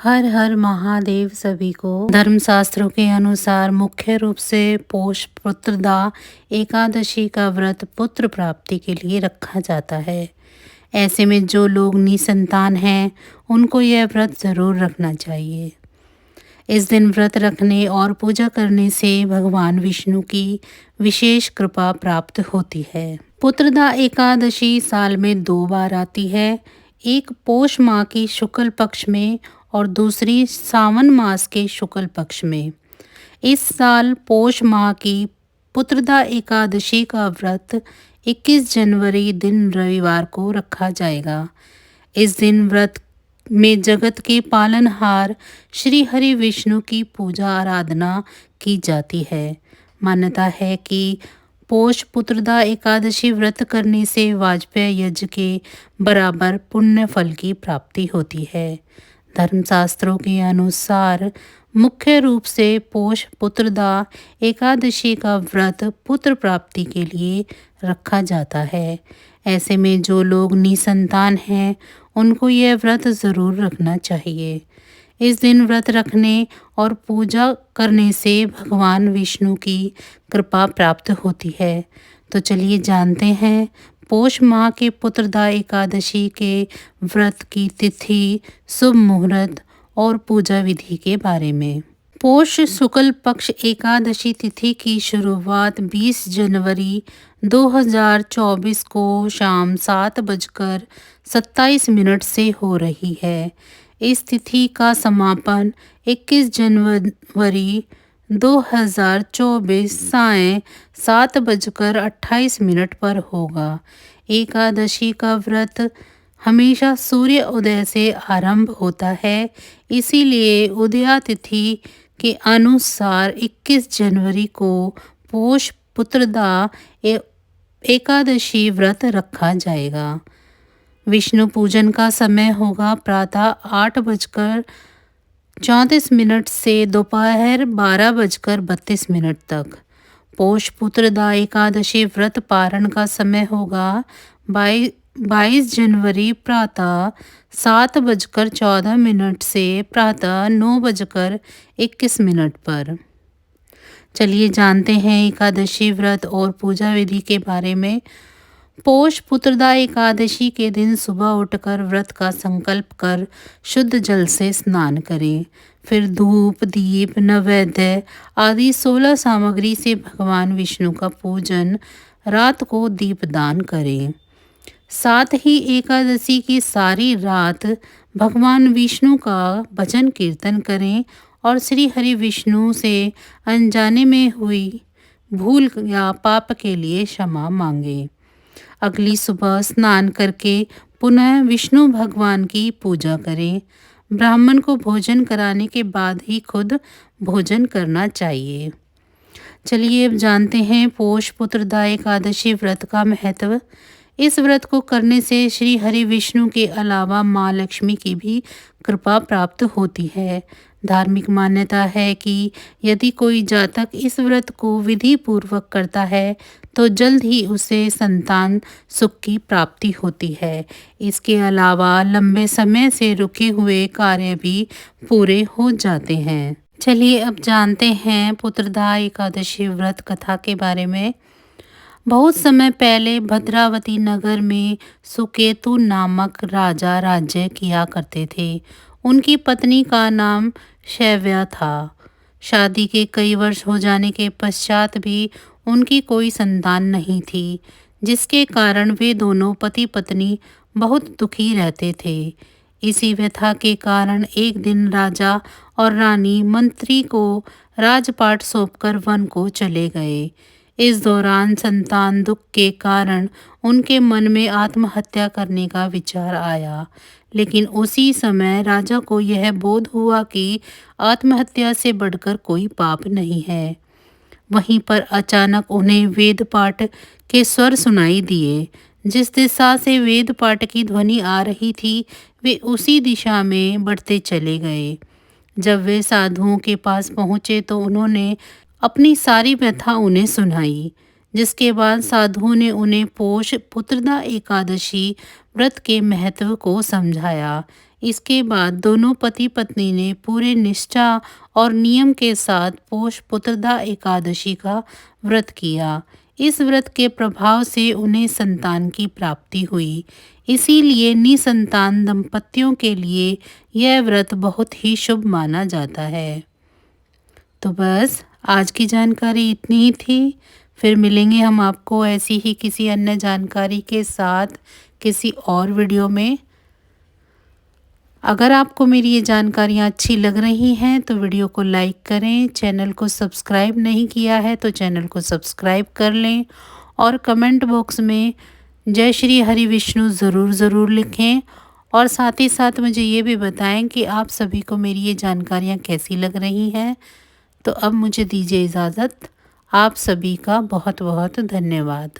हर हर महादेव सभी को। धर्मशास्त्रों के अनुसार मुख्य रूप से पोष पुत्रदा एकादशी का व्रत पुत्र प्राप्ति के लिए रखा जाता है। ऐसे में जो लोग निसंतान हैं उनको यह व्रत जरूर रखना चाहिए। इस दिन व्रत रखने और पूजा करने से भगवान विष्णु की विशेष कृपा प्राप्त होती है। पुत्रदा एकादशी साल में 2 बार आती है, एक पोष माह की शुक्ल पक्ष में और दूसरी सावन मास के शुक्ल पक्ष में। इस साल पोष माह की पुत्रदा एकादशी का व्रत 21 जनवरी दिन रविवार को रखा जाएगा। इस दिन व्रत में जगत के पालनहार श्री हरि विष्णु की पूजा आराधना की जाती है। मान्यता है कि पोष पुत्रदा एकादशी व्रत करने से वाजपेय यज्ञ के बराबर पुण्य फल की प्राप्ति होती है। धर्मशास्त्रों के अनुसार मुख्य रूप से पोष पुत्रदा एकादशी का व्रत पुत्र प्राप्ति के लिए रखा जाता है। ऐसे में जो लोग निसंतान हैं उनको यह व्रत ज़रूर रखना चाहिए। इस दिन व्रत रखने और पूजा करने से भगवान विष्णु की कृपा प्राप्त होती है। तो चलिए जानते हैं पोष माह के पुत्रदा एकादशी के व्रत की तिथि, शुभ मुहूर्त और पूजा विधि के बारे में। पोष शुक्ल पक्ष एकादशी तिथि की शुरुआत 20 जनवरी 2024 को शाम 7:27 से हो रही है। इस तिथि का समापन 21 जनवरी 2024 सायं 7:28 पर होगा। एकादशी का व्रत हमेशा सूर्य उदय से आरंभ होता है, इसीलिए उदया तिथि के अनुसार 21 जनवरी को पोष पुत्रदा एकादशी व्रत रखा जाएगा। विष्णु पूजन का समय होगा प्रातः 8:34 से दोपहर 12:32 तक। पोष पुत्रदा एकादशी व्रत पारण का समय होगा 22 जनवरी प्रातः 7:14 से प्रातः 9:21 पर। चलिए जानते हैं एकादशी व्रत और पूजा विधि के बारे में। पोष पुत्रदा एकादशी के दिन सुबह उठकर व्रत का संकल्प कर शुद्ध जल से स्नान करें। फिर धूप, दीप, नैवेद्य आदि 16 सामग्री से भगवान विष्णु का पूजन, रात को दीपदान करें। साथ ही एकादशी की सारी रात भगवान विष्णु का भजन कीर्तन करें और श्री हरि विष्णु से अनजाने में हुई भूल या पाप के लिए क्षमा मांगे। अगली सुबह स्नान करके पुनः विष्णु भगवान की पूजा करें। ब्राह्मण को भोजन कराने के बाद ही खुद भोजन करना चाहिए। चलिए अब जानते हैं पोष पुत्रदा एकादशी व्रत का महत्व। इस व्रत को करने से श्री हरि विष्णु के अलावा माँ लक्ष्मी की भी कृपा प्राप्त होती है। धार्मिक मान्यता है कि यदि कोई जातक इस व्रत को विधि पूर्वक करता है तो जल्द ही उसे संतान सुख की प्राप्ति होती है। इसके अलावा लंबे समय से रुके हुए कार्य भी पूरे हो जाते हैं। चलिए अब जानते हैं पुत्रदा एकादशी व्रत कथा के बारे में। बहुत समय पहले भद्रावती नगर में सुकेतु नामक राजा राज्य किया करते थे। उनकी पत्नी का नाम शैव्या था। शादी के कई वर्ष हो जाने के पश्चात भी उनकी कोई संतान नहीं थी, जिसके कारण वे दोनों पति पत्नी बहुत दुखी रहते थे। इसी व्यथा के कारण एक दिन राजा और रानी मंत्री को राजपाट सौंपकर वन को चले गए। इस दौरान संतान दुख के कारण उनके मन में आत्महत्या करने का विचार आया, लेकिन उसी समय राजा को यह बोध हुआ कि आत्महत्या से बढ़कर कोई पाप नहीं है। वहीं पर अचानक उन्हें वेद पाठ के स्वर सुनाई दिए। जिस दिशा से वेद पाठ की ध्वनि आ रही थी वे उसी दिशा में बढ़ते चले गए। जब वे साधुओं के पास पहुँचे तो उन्होंने अपनी सारी व्यथा उन्हें सुनाई। जिसके बाद साधुओं ने उन्हें पोष पुत्रदा एकादशी व्रत के महत्व को समझाया। इसके बाद दोनों पति पत्नी ने पूरे निष्ठा और नियम के साथ पोष पुत्रदा एकादशी का व्रत किया। इस व्रत के प्रभाव से उन्हें संतान की प्राप्ति हुई। इसीलिए निसंतान दंपतियों के लिए यह व्रत बहुत ही शुभ माना जाता है। तो बस आज की जानकारी इतनी ही थी। फिर मिलेंगे हम आपको ऐसी ही किसी अन्य जानकारी के साथ किसी और वीडियो में। अगर आपको मेरी ये जानकारियाँ अच्छी लग रही हैं तो वीडियो को लाइक करें, चैनल को सब्सक्राइब नहीं किया है तो चैनल को सब्सक्राइब कर लें और कमेंट बॉक्स में जय श्री हरि विष्णु ज़रूर लिखें। और साथ ही साथ मुझे ये भी बताएं कि आप सभी को मेरी ये जानकारियाँ कैसी लग रही हैं। तो अब मुझे दीजिए इजाज़त। आप सभी का बहुत बहुत धन्यवाद।